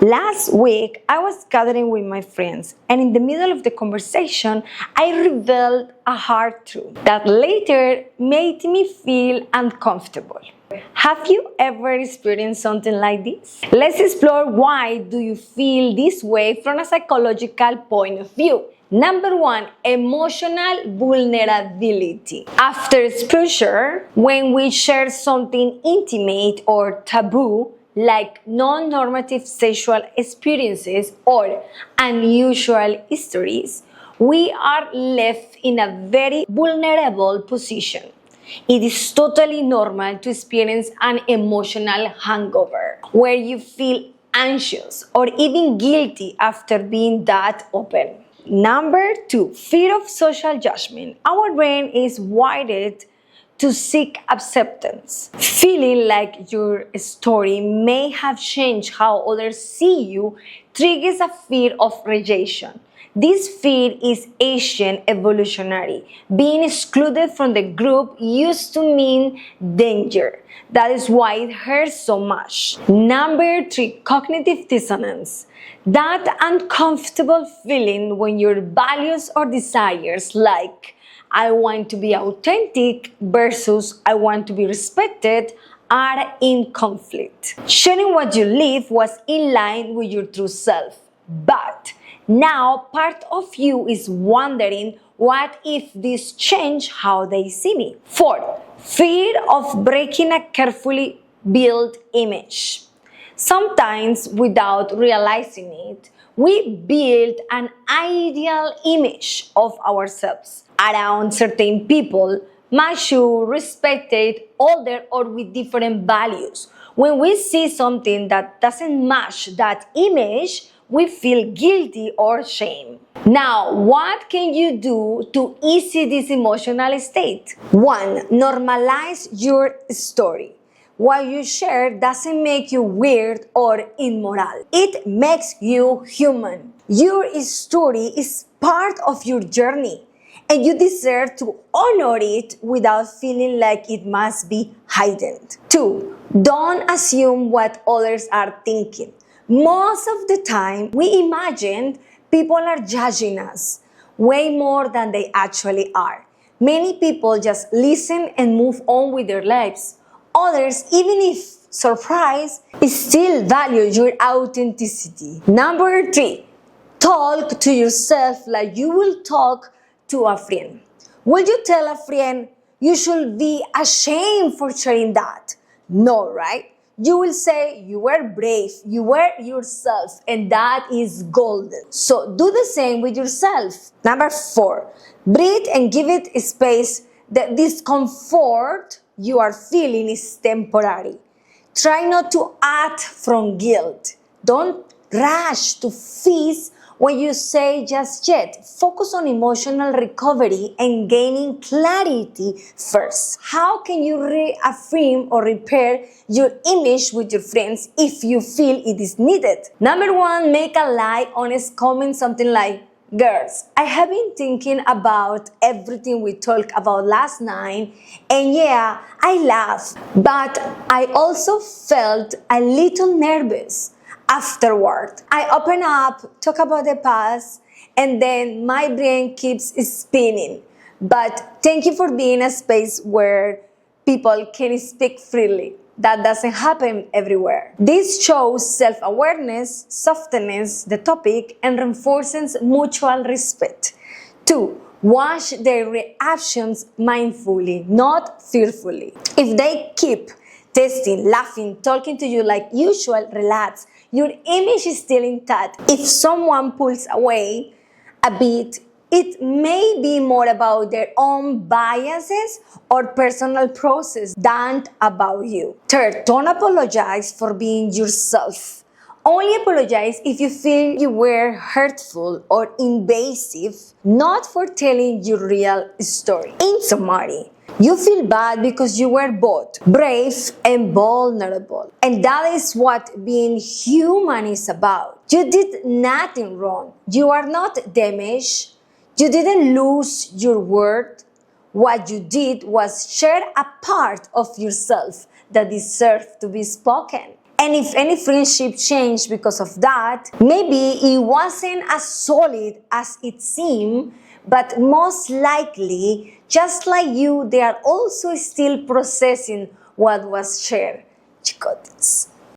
Last week, I was gathering with my friends, and in the middle of the conversation, I revealed a hard truth that later made me feel uncomfortable. Have you ever experienced something like this? Let's explore why do you feel this way from a psychological point of view. Number one, emotional vulnerability. After exposure, when we share something intimate or taboo, like non-normative sexual experiences or unusual histories, we are left in a very vulnerable position. It is totally normal to experience an emotional hangover, where you feel anxious or even guilty after being that open. Number two, fear of social judgment. Our brain is wired to seek acceptance. Feeling like your story may have changed how others see you triggers a fear of rejection. This fear is ancient evolutionary. Being excluded from the group used to mean danger. That is why it hurts so much. Number three, cognitive dissonance. That uncomfortable feeling when your values or desires, like I want to be authentic versus I want to be respected, are in conflict. Sharing what you live was in line with your true self, but now part of you is wondering, what if this changed how they see me? Fourth, fear of breaking a carefully built image. Sometimes, without realizing it, we build an ideal image of ourselves around certain people, mature, respected, older, or with different values. When we see something that doesn't match that image, we feel guilty or shame. Now, what can you do to ease this emotional state? One, normalize your story. What you share doesn't make you weird or immoral. It makes you human. Your story is part of your journey, and you deserve to honor it without feeling like it must be hidden. Two, don't assume what others are thinking. Most of the time, we imagine people are judging us way more than they actually are. Many people just listen and move on with their lives. Others, even if surprised, still value your authenticity. Number three, talk to yourself like you will talk to a friend. Will you tell a friend, you should be ashamed for sharing that? No, right? You will say you were brave, you were yourself, and that is golden. So do the same with yourself. Number four, breathe and give it space. The discomfort you are feeling is temporary. Try not to act from guilt. Don't rush to fix what you say just yet. Focus on emotional recovery and gaining clarity first. How can you reaffirm or repair your image with your friends if you feel it is needed? Number one, make a light, honest comment, something like, girls, I have been thinking about everything we talked about last night, and yeah, I laughed, but I also felt a little nervous afterward. I open up, talk about the past, and then my brain keeps spinning. But thank you for being a space where people can speak freely. That doesn't happen everywhere. This shows self-awareness, softens the topic, and reinforces mutual respect. Two, watch their reactions mindfully, not fearfully. If they keep testing, laughing, talking to you like usual, relax. Your image is still intact. If someone pulls away a bit, it may be more about their own biases or personal process than about you. Third, don't apologize for being yourself. Only apologize if you feel you were hurtful or invasive, not for telling your real story. In summary, you feel bad because you were both brave and vulnerable. And that is what being human is about. You did nothing wrong. You are not damaged. You didn't lose your worth. What you did was share a part of yourself that deserved to be spoken. And if any friendship changed because of that, maybe it wasn't as solid as it seemed, but most likely, just like you, they are also still processing what was shared. Chicotes.